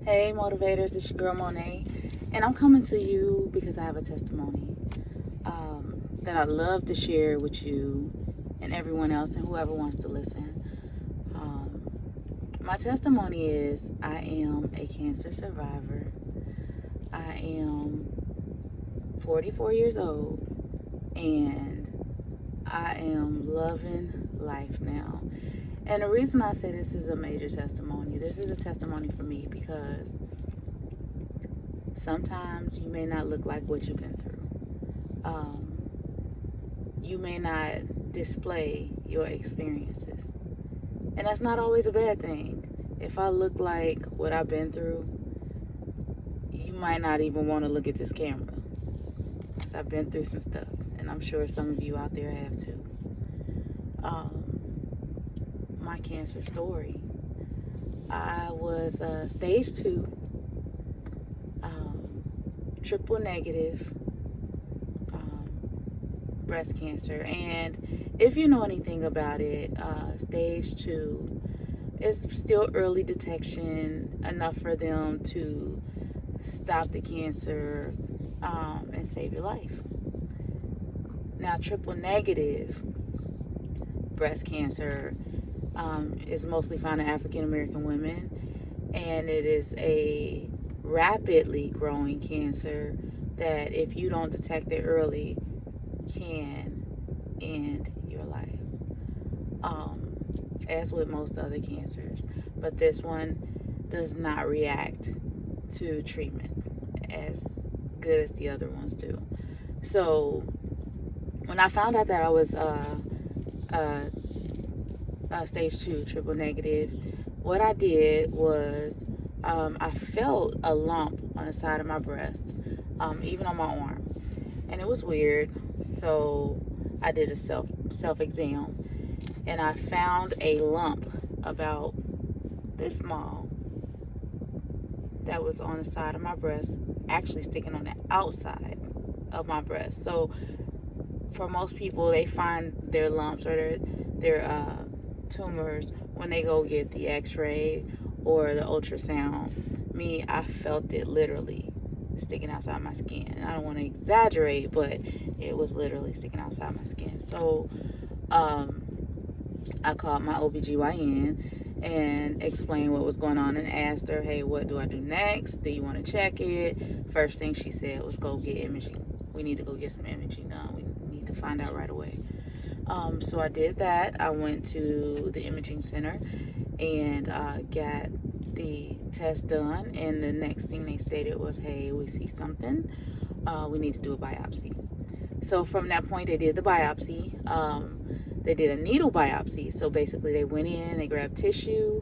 Hey motivators, it's your girl Monet, and I'm coming to you because I have a testimony that I'd love to share with you and everyone else and whoever wants to listen. My testimony is I am a cancer survivor. I am 44 years old, and I am loving life now. And the reason I say this is a major testimony, this is a testimony for me because sometimes you may not look like what you've been through. You may not display your experiences. And that's not always a bad thing. If I look like what I've been through, you might not even want to look at this camera. Because I've been through some stuff. And I'm sure some of you out there have too. My cancer story. I was stage 2, triple negative breast cancer. And if you know anything about it, stage 2 is still early detection, enough for them to stop the cancer and save your life. Now, triple negative breast cancer is mostly found in African American women, and it is a rapidly growing cancer that, if you don't detect it early, can end your life, as with most other cancers. But this one does not react to treatment as good as the other ones do. So when I found out that I was stage 2 triple negative, what I did was I felt a lump on the side of my breast, even on my arm, and it was weird. So I did a self exam, and I found a lump about this small that was on the side of my breast, actually sticking on the outside of my breast. So for most people, they find their lumps or their tumors when they go get the x-ray or the ultrasound. Me, I felt it literally sticking outside my skin. And I don't want to exaggerate, but it was literally sticking outside my skin. So I called my OBGYN and explained what was going on and asked her, hey, what do I do next? Do you want to check it? First thing she said was, go get imaging. We need to go get some imaging done. We need to find out right away. So I did that. I went to the imaging center and got the test done. And the next thing they stated was, hey, we see something. We need to do a biopsy. So from that point, they did the biopsy. They did a needle biopsy. So basically, they went in, they grabbed tissue,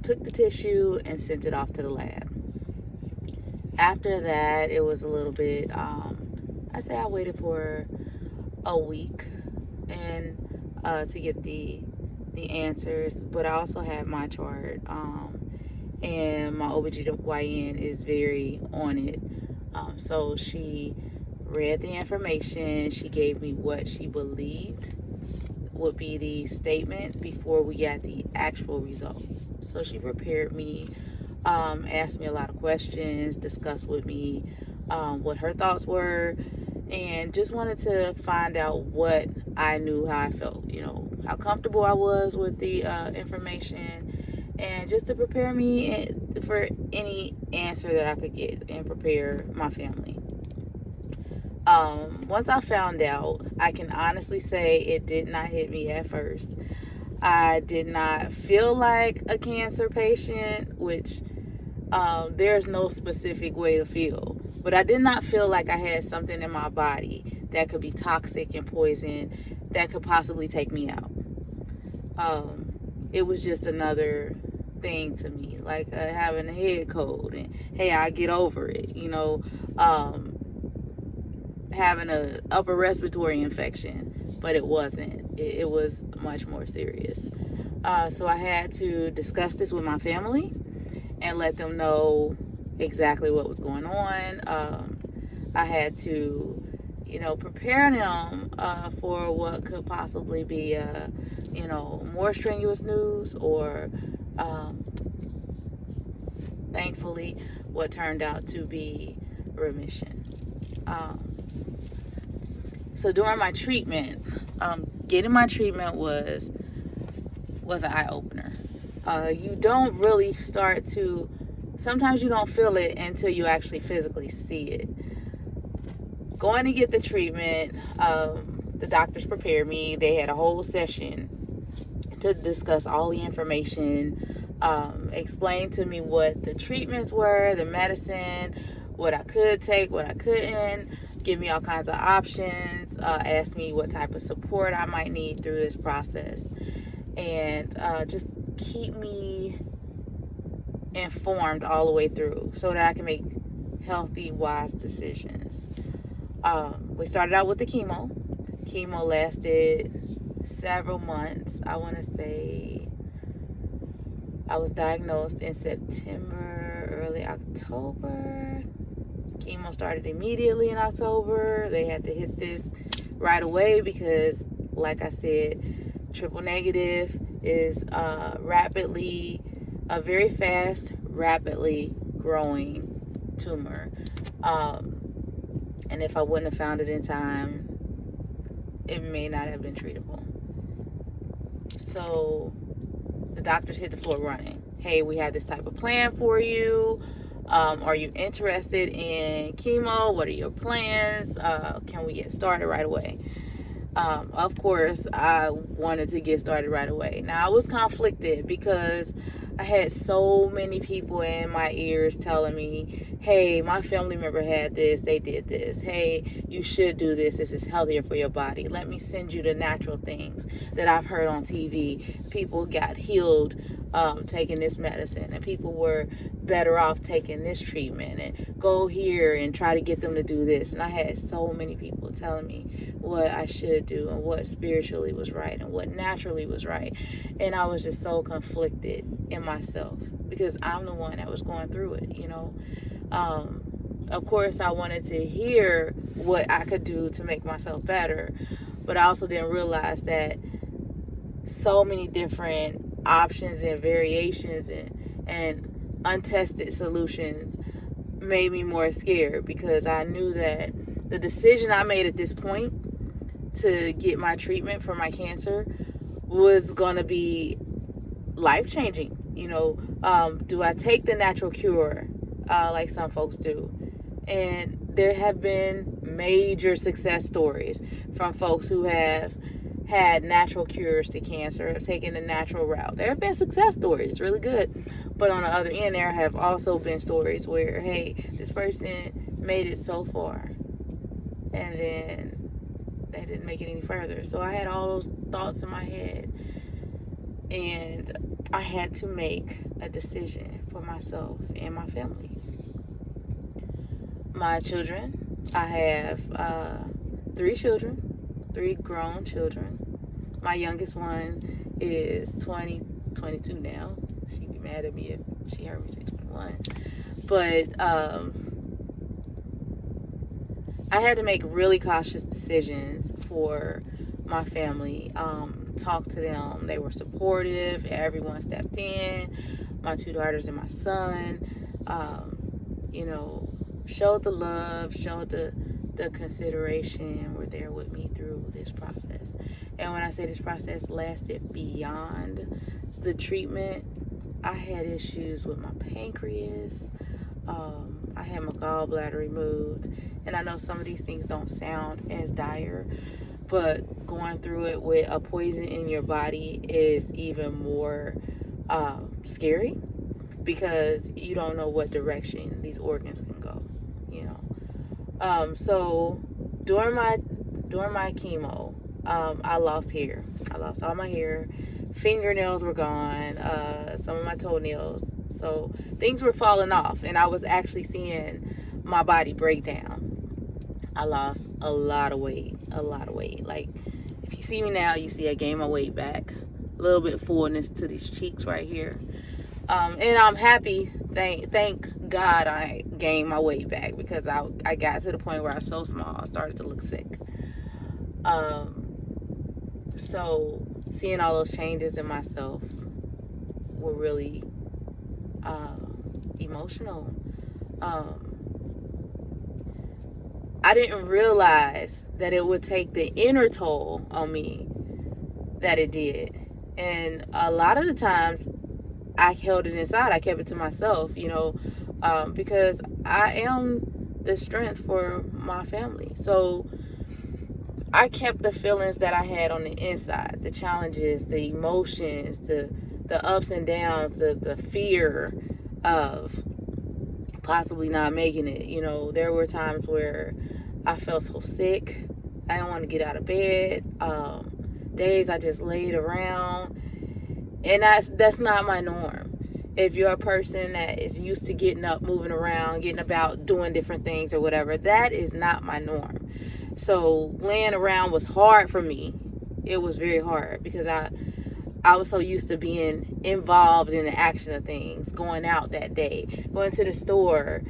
took the tissue, and sent it off to the lab. After that, it was a little bit, I waited for a week and to get the answers, but I also had my chart, and my OBGYN is very on it. So she read the information. She gave me what she believed would be the statement before we got the actual results. So she prepared me, asked me a lot of questions, discussed with me what her thoughts were, and just wanted to find out what I knew, how I felt, how comfortable I was with the information, and just to prepare me for any answer that I could get and prepare my family. Once I found out, I can honestly say it did not hit me at first. I did not feel like a cancer patient, which there's no specific way to feel. But I did not feel like I had something in my body that could be toxic and poison that could possibly take me out. It was just another thing to me, like having a head cold, and hey, I get over it, having a upper respiratory infection, but it wasn't. It was much more serious. So I had to discuss this with my family and let them know exactly what was going on. I had to, prepare them for what could possibly be, more strenuous news, or thankfully, what turned out to be remission. So during my treatment, getting my treatment was an eye-opener. You don't really start to, sometimes you don't feel it until you actually physically see it. Going to get the treatment, the doctors prepared me. They had a whole session to discuss all the information, explain to me what the treatments were, the medicine, what I could take, what I couldn't, give me all kinds of options, ask me what type of support I might need through this process, and just keep me informed all the way through so that I can make healthy, wise decisions. We started out with the chemo. Chemo lasted several months. I want to say I was diagnosed in September, early October. Chemo started immediately in October. They had to hit this right away because, like I said, triple negative is a very fast, rapidly growing tumor. And if I wouldn't have found it in time, it may not have been treatable. So the doctors hit the floor running. Hey, we have this type of plan for you. Are you interested in chemo? What are your plans? Can we get started right away? Of course, I wanted to get started right away. Now, I was conflicted because I had so many people in my ears telling me, hey, my family member had this, they did this. Hey, you should do this. This is healthier for your body. Let me send you the natural things that I've heard on TV. People got healed taking this medicine, and people were better off taking this treatment, and go here and try to get them to do this. And I had so many people telling me what I should do and what spiritually was right and what naturally was right. And I was just so conflicted in myself because I'm the one that was going through it, you know. Of course, I wanted to hear what I could do to make myself better, but I also didn't realize that so many different options and variations and untested solutions made me more scared, because I knew that the decision I made at this point to get my treatment for my cancer was going to be life-changing. You know, do I take the natural cure like some folks do? And there have been major success stories from folks who have had natural cures to cancer, have taken the natural route. There have been success stories, really good. But on the other end, there have also been stories where, hey, this person made it so far, and then they didn't make it any further. So I had all those thoughts in my head, and I had to make a decision for myself and my family. My children, I have 3 children, 3 grown children. My youngest one is 22 now. She'd be mad at me if she heard me say 21. But I had to make really cautious decisions for my family. Talk to them. They were supportive. Everyone stepped in. My 2 daughters and my son. You know, showed the love, showed the consideration, were there with me through this process. And when I say this process lasted beyond the treatment, I had issues with my pancreas. I had my gallbladder removed. And I know some of these things don't sound as dire, but going through it with a poison in your body is even more scary, because you don't know what direction these organs can go, you know. So during my chemo, I lost hair. I lost all my hair. Fingernails were gone. Some of my toenails. So things were falling off, and I was actually seeing my body break down. I lost a lot of weight. Like, if you see me now, you see I gained my weight back. A little bit fullness to these cheeks right here. And I'm happy. Thank God I gained my weight back, because I got to the point where I was so small, I started to look sick. So seeing all those changes in myself were really emotional. I didn't realize that it would take the inner toll on me that it did. And a lot of the times I held it inside. I kept it to myself, because I am the strength for my family. So I kept the feelings that I had on the inside, the challenges, the emotions, the ups and downs, the fear of possibly not making it. There were times where I felt so sick. I didn't want to get out of bed. Days I just laid around. And that's not my norm. If you're a person that is used to getting up, moving around, getting about, doing different things or whatever, that is not my norm. So laying around was hard for me. It was very hard because I was so used to being involved in the action of things, going out that day, going to the store,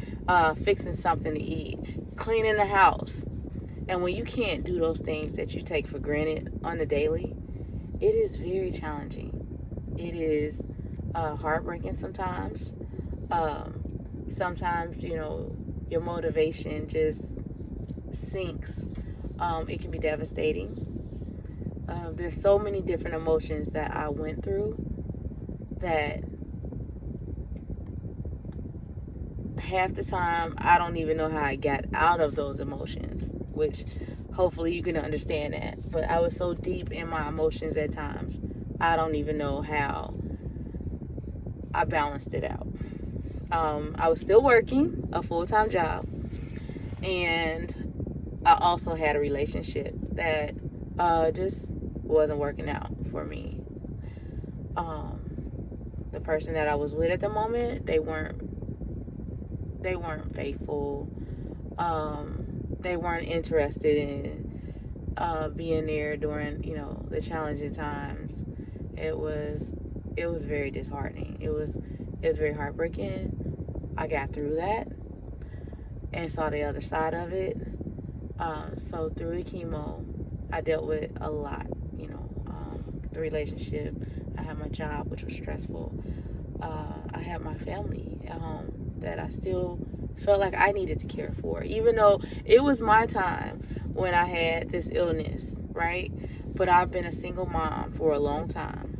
fixing something to eat, cleaning the house. And when you can't do those things that you take for granted on the daily, it is very challenging. It is heartbreaking sometimes. Sometimes, your motivation just sinks. It can be devastating. There's so many different emotions that I went through that half the time I don't even know how I got out of those emotions, which hopefully you can understand that. But I was so deep in my emotions at times, I don't even know how I balanced it out. I was still working a full-time job, and I also had a relationship that just wasn't working out for me. The person that I was with at the moment, they weren't faithful. They weren't interested in being there during the challenging times. It was very disheartening. It was very heartbreaking. I got through that and saw the other side of it. So through the chemo, I dealt with a lot. The relationship. I had my job, which was stressful. I had my family at home that I still felt like I needed to care for, even though it was my time when I had this illness, right? But I've been a single mom for a long time,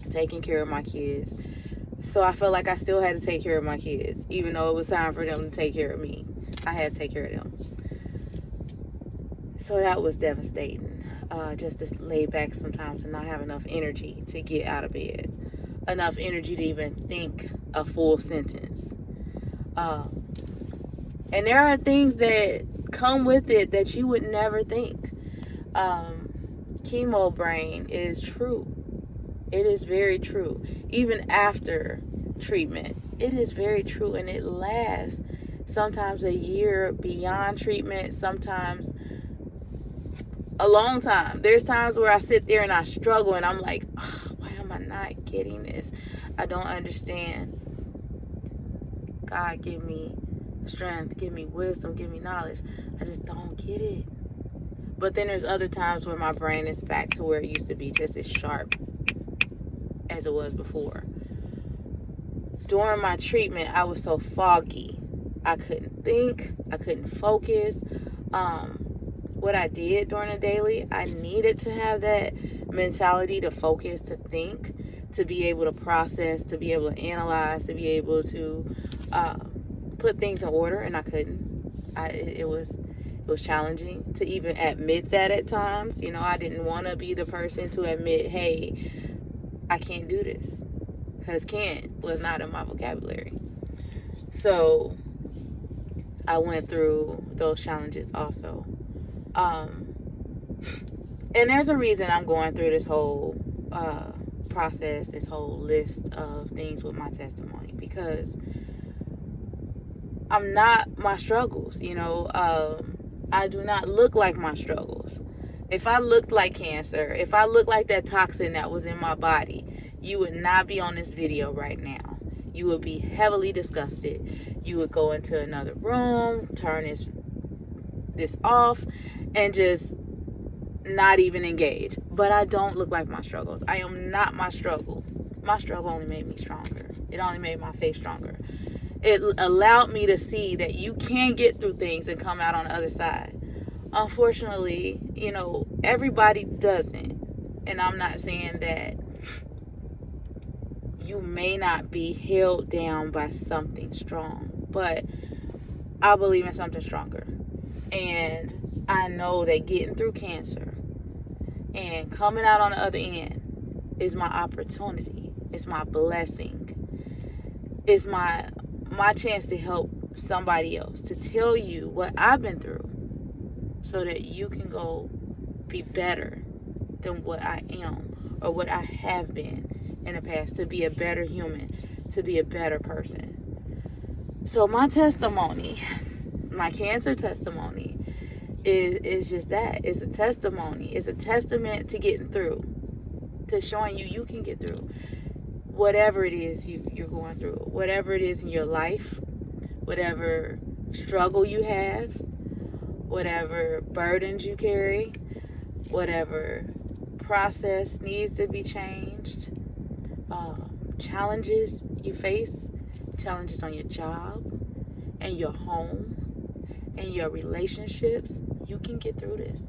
taking care of my kids. So I felt like I still had to take care of my kids, even though it was time for them to take care of me. I had to take care of them. So that was devastating. Just to lay back sometimes and not have enough energy to get out of bed, enough energy to even think a full sentence. And there are things that come with it that you would never think. Chemo brain is true. It is very true. Even after treatment, it is very true, and it lasts sometimes a year beyond treatment, sometimes a long time. There's times where I sit there and I struggle and I'm like, why am I not getting this? I don't understand. God, give me strength, give me wisdom, give me knowledge. I just don't get it. But then there's other times where my brain is back to where it used to be, just as sharp as it was before. During my treatment, I was so foggy. I couldn't think. I couldn't focus. What I did during the daily, I needed to have that mentality to focus, to think, to be able to process, to be able to analyze, to be able to put things in order, and I couldn't. It was challenging to even admit that at times. I didn't want to be the person to admit, hey, I can't do this, because can't was not in my vocabulary. So I went through those challenges also. And there's a reason I'm going through this whole process, this whole list of things with my testimony, because I'm not my struggles. I do not look like my struggles. If I looked like cancer, if I looked like that toxin that was in my body, you would not be on this video right now. You would be heavily disgusted. You would go into another room, turn this off, and just not even engage. But I don't look like my struggles. I am not my struggle. My struggle only made me stronger. It only made my faith stronger. It allowed me to see that you can get through things and come out on the other side. Unfortunately, everybody doesn't. And I'm not saying that you may not be held down by something strong, but I believe in something stronger. And I know that getting through cancer and coming out on the other end is my opportunity. It's my blessing. It's my chance to help somebody else, to tell you what I've been through so that you can go be better than what I am or what I have been in the past, to be a better human, to be a better person. So my testimony, my cancer testimony, is just that. It's a testimony. It's a testament to getting through, to showing you can get through whatever it is you're going through, whatever it is in your life, whatever struggle you have, whatever burdens you carry, whatever process needs to be changed, challenges you face, challenges on your job and your home and your relationships. You can get through this.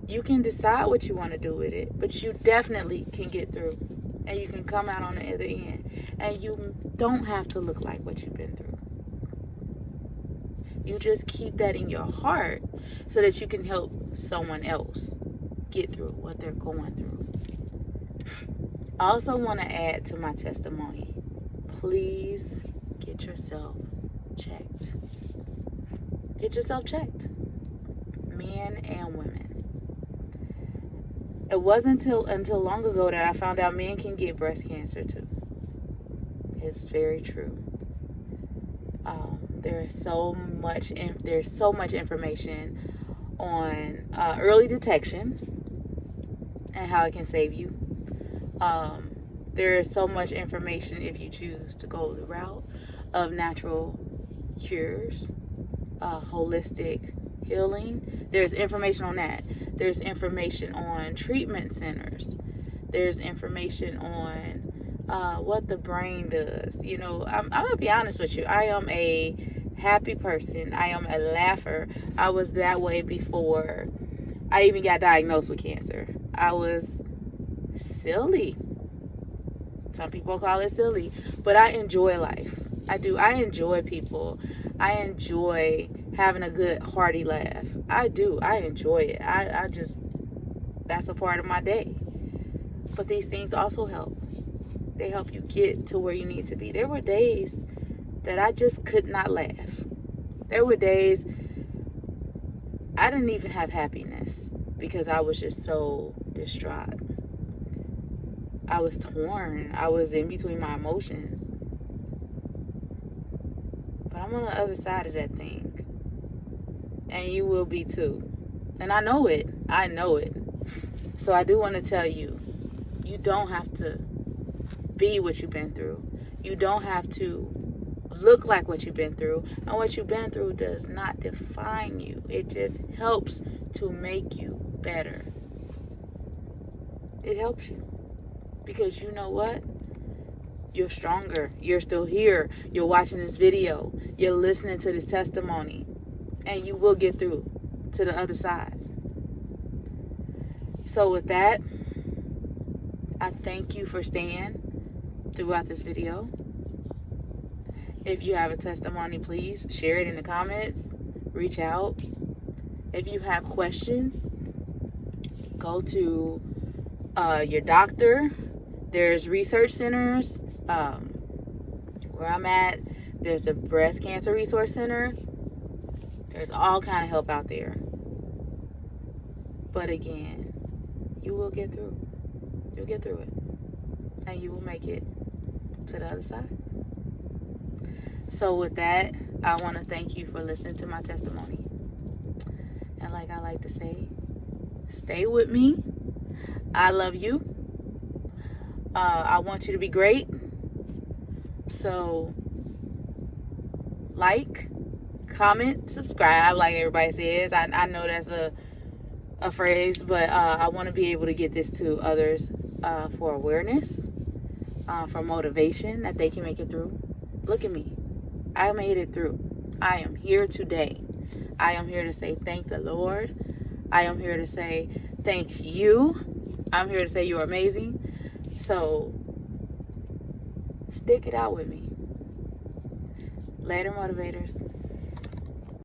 You can decide what you want to do with it, but you definitely can get through, and you can come out on the other end, and you don't have to look like what you've been through. You just keep that in your heart so that you can help someone else get through what they're going through. I also want to add to my testimony, please get yourself checked. Get yourself checked, men and women. It wasn't until long ago that I found out men can get breast cancer too. It's very true. There's so much information on early detection and how it can save you. There is so much information if you choose to go the route of natural cures, holistic healing. There's information on that. There's information on treatment centers. There's information on what the brain does. I'm gonna be honest with you. I am a happy person. I am a laugher. I was that way before I even got diagnosed with cancer. I was silly. Some people call it silly, but I enjoy life. I do. I enjoy people. I enjoy having a good hearty laugh. I do. I enjoy it. I just, that's a part of my day. But these things also help. They help you get to where you need to be. There were days that I just could not laugh. There were days I didn't even have happiness because I was just so distraught. I was torn. I was in between my emotions. But I'm on the other side of that thing. And you will be too. And I know it. I know it. So I do want to tell you, you don't have to be what you've been through. You don't have to look like what you've been through. And what you've been through does not define you. It just helps to make you better. It helps you. Because you know what? You're stronger. You're still here. You're watching this video. You're listening to this testimony. And you will get through to the other side. So with that, I thank you for staying throughout this video. If you have a testimony, please share it in the comments. Reach out. If you have questions, go to your doctor. There's research centers. Where I'm at, there's a breast cancer resource center. There's all kind of help out there. But again, you will get through. You'll get through it. And you will make it to the other side. So with that, I want to thank you for listening to my testimony. And like I like to say, stay with me. I love you. I want you to be great. So, like, comment, subscribe, like everybody says. I know that's a phrase, but I want to be able to get this to others for awareness, for motivation that they can make it through. Look at me. I made it through. I am here today. I am here to say thank the Lord. I am here to say thank you. I'm here to say you're amazing. So stick it out with me. Later, motivators.